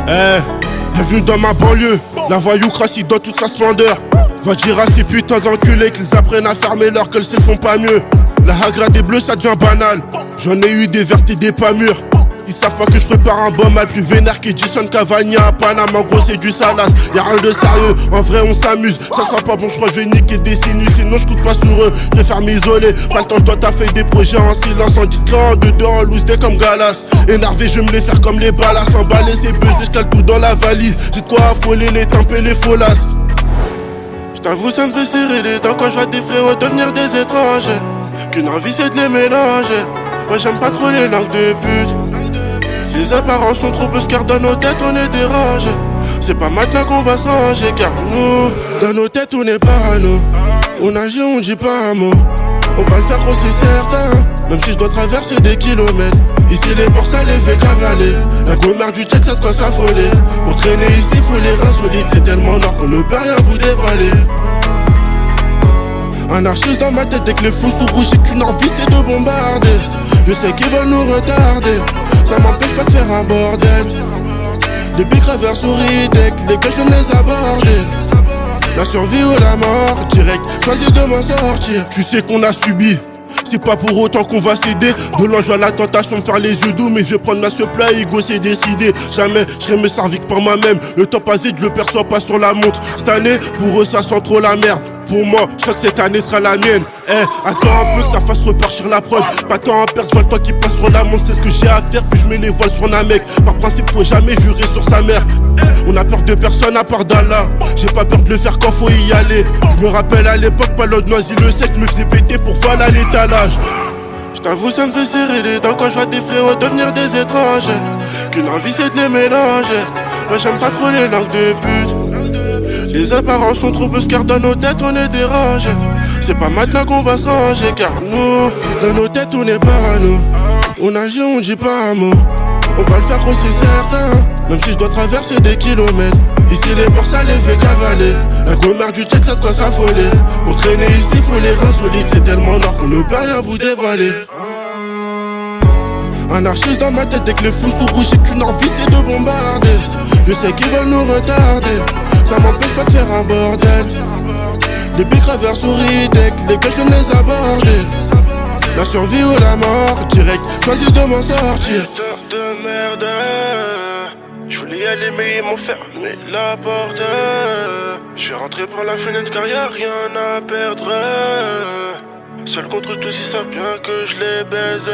Bienvenue dans ma banlieue, la voyoucratie dans toute sa splendeur. Va dire à ces putains d'enculés qu'ils apprennent à fermer leur gueule s'ils font pas mieux. La hagra des bleus ça devient banal. J'en ai eu des vertes et des pas mûrs. Ils savent pas que je prépare un bon mal plus vénère qu'Edison Cavani à Panama. En gros c'est du salace, y'a rien de sérieux. En vrai on s'amuse, ça sera pas bon, je crois que je vais niquer des sinus. Sinon je coûte pas sur eux, je préfère m'isoler. Pas le temps, je dois taffer des projets en silence, en discret, en dedans, en loose day comme Galas. Énervé je vais me les faire comme les balas. Emballer ces buzzés, je cale tout dans la valise. J'ai de quoi affoler les tempes et les folasses. J't'avoue ça me fait serrer les dents quand je vois des frérots devenir des étrangers. Qu'une envie c'est de les mélanger. Moi j'aime pas trop les langues de pute. Les apparences sont trop peu car dans nos têtes on est dérangés. C'est pas maintenant qu'on va se ranger car nous, dans nos têtes on est parano. On agit, on dit pas un mot. On va le faire gros c'est certain. Même si je dois traverser des kilomètres. Ici les bords ça les fait cavaler. La gommère du check ça de quoi s'affoler. Pour traîner ici faut les reins solides. C'est tellement noir qu'on ne peut rien vous dévoiler. Anarchiste dans ma tête dès que les fous sont rouges. J'ai qu'une envie c'est de bombarder. Je sais qu'ils veulent nous retarder. Ça m'empêche pas de faire un bordel. Les bicraveurs sourient dès que les gars je les aborder. La survie ou la mort, direct, choisis de m'en sortir. Tu sais qu'on a subi, c'est pas pour autant qu'on va céder. De loin je vois la tentation de faire les yeux doux. Mais je vais prendre ma supply, ego c'est décidé. Jamais je serai me servir que par moi-même. Le temps passé je le perçois pas sur la montre. Cette année, pour eux ça sent trop la merde. Pour moi, je crois que cette année sera la mienne. Attends un peu que ça fasse repartir la prod. Pas temps à perdre, je vois le temps qui passe sur la montre. C'est ce que j'ai à faire, puis je mets les voiles sur la mec. Par principe, faut jamais jurer sur sa mère. On a peur de personne à part d'Allah. J'ai pas peur de le faire quand faut y aller. Je me rappelle à l'époque, pas l'autre noisy le sec me faisait péter pour faire à l'étalage. J't'avoue ça me fait serrer les dents quand je vois des frérots devenir des étrangers. Qu'une envie c'est de les mélanger. Moi j'aime pas trop les langues de pute. Les apparences sont trop peu car dans nos têtes on est dérangés. C'est pas maintenant qu'on va se ranger car nous, dans nos têtes on est parano. On agit, on dit pas un mot. On va le faire gros c'est certain. Même si je dois traverser des kilomètres. Ici les bords ça les fait cavaler. La gommère du check ça de quoi s'affoler. Pour traîner ici faut les reins solides. C'est tellement noir qu'on ne peut rien vous dévoiler. Anarchiste dans ma tête dès que les fous sont rouges. J'ai qu'une envie c'est de bombarder. Je sais qu'ils veulent nous retarder. Ça m'empêche pas de faire un bordel. Les bicraveurs sourient dès que les gars je les aborder. La survie ou la mort, direct, choisis de m'en sortir. Putain de merde. Je voulais y aller mais ils m'ont fermé la porte. Je vais rentrer par la fenêtre car y'a rien à perdre. Seul contre tous ils savent bien que je les baise.